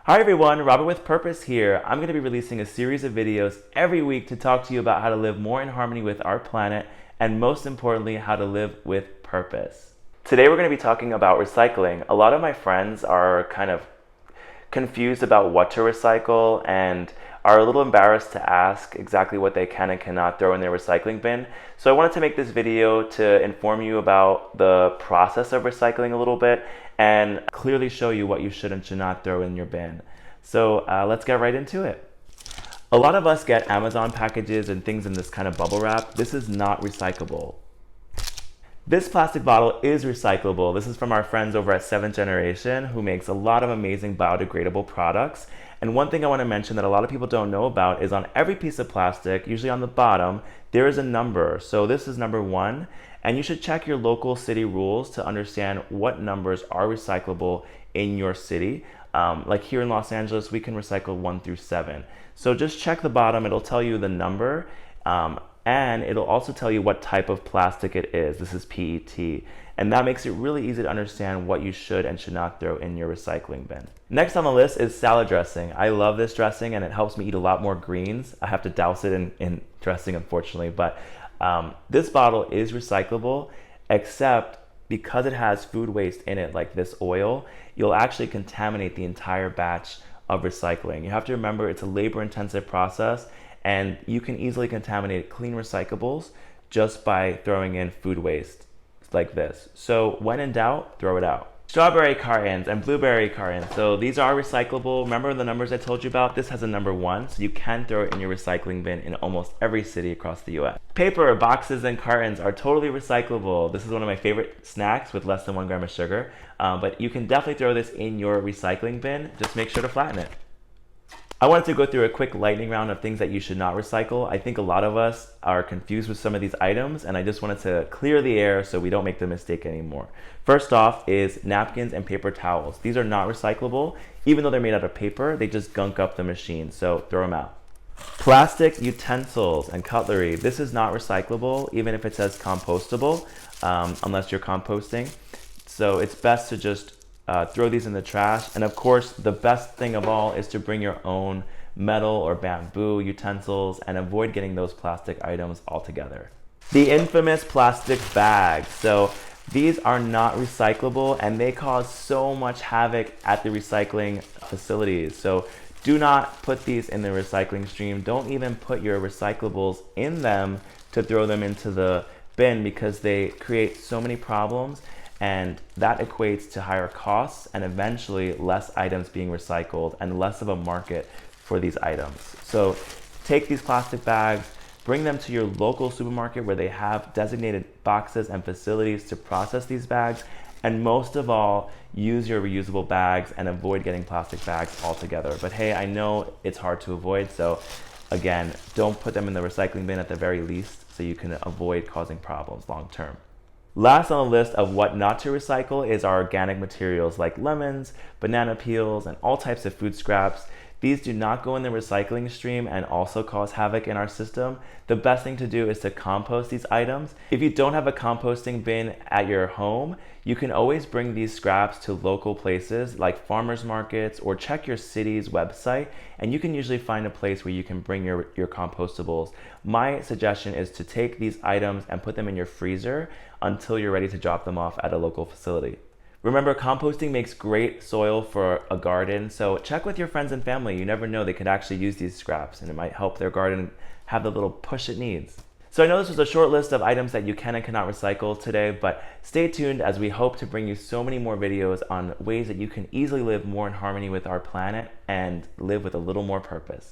Hi everyone, Robert with Purpose here. I'm going to be releasing a series of videos every week to talk to you about how to live more in harmony with our planet and most importantly, how to live with purpose. Today we're going to be talking about recycling. A lot of my friends are kind of confused about what to recycle and are a little embarrassed to ask exactly what they can and cannot throw in their recycling bin. So I wanted to make this video to inform you about the process of recycling a little bit and clearly show you what you should and should not throw in your bin. So let's get right into it. A lot of us get Amazon packages and things in this kind of bubble wrap. This is not recyclable. This plastic bottle is recyclable. This is from our friends over at 7th Generation who makes a lot of amazing biodegradable products. And one thing I want to mention that a lot of people don't know about is on every piece of plastic, usually on the bottom, there is a number. So this is number 1, and you should check your local city rules to understand what numbers are recyclable in your city. Like here in Los Angeles, we can recycle 1 through 7. So just check the bottom, it'll tell you the number. And it'll also tell you what type of plastic it is. This is PET. And that makes it really easy to understand what you should and should not throw in your recycling bin. Next on the list is salad dressing. I love this dressing and it helps me eat a lot more greens. I have to douse it in dressing, unfortunately, but this bottle is recyclable, except because it has food waste in it, like this oil, you'll actually contaminate the entire batch of recycling. You have to remember it's a labor-intensive process, and you can easily contaminate clean recyclables just by throwing in food waste like this. So when in doubt, throw it out. Strawberry cartons and blueberry cartons. So these are recyclable. Remember the numbers I told you about? This has a number 1, so you can throw it in your recycling bin in almost every city across the US. Paper, boxes, and cartons are totally recyclable. This is one of my favorite snacks with less than 1 gram of sugar. But you can definitely throw this in your recycling bin. Just make sure to flatten it. I wanted to go through a quick lightning round of things that you should not recycle. I think a lot of us are confused with some of these items, and I just wanted to clear the air so we don't make the mistake anymore. First off is napkins and paper towels. These are not recyclable. Even though they're made out of paper, they just gunk up the machine, so throw them out. Plastic utensils and cutlery. This is not recyclable, even if it says compostable, unless you're composting. So it's best to just throw these in the trash. And of course, the best thing of all is to bring your own metal or bamboo utensils and avoid getting those plastic items altogether. The infamous plastic bags. So these are not recyclable and they cause so much havoc at the recycling facilities. So do not put these in the recycling stream. Don't even put your recyclables in them to throw them into the bin because they create so many problems. And that equates to higher costs and eventually less items being recycled and less of a market for these items. So take these plastic bags, bring them to your local supermarket where they have designated boxes and facilities to process these bags. And most of all, use your reusable bags and avoid getting plastic bags altogether. But hey, I know it's hard to avoid. So again, don't put them in the recycling bin at the very least so you can avoid causing problems long term. Last on the list of what not to recycle is our organic materials like lemons, banana peels, and all types of food scraps. These do not go in the recycling stream and also cause havoc in our system. The best thing to do is to compost these items. If you don't have a composting bin at your home, you can always bring these scraps to local places like farmers markets or check your city's website, and you can usually find a place where you can bring your compostables. My suggestion is to take these items and put them in your freezer until you're ready to drop them off at a local facility. Remember, composting makes great soil for a garden, so check with your friends and family. You never know, they could actually use these scraps and it might help their garden have the little push it needs. So I know this was a short list of items that you can and cannot recycle today, but stay tuned as we hope to bring you so many more videos on ways that you can easily live more in harmony with our planet and live with a little more purpose.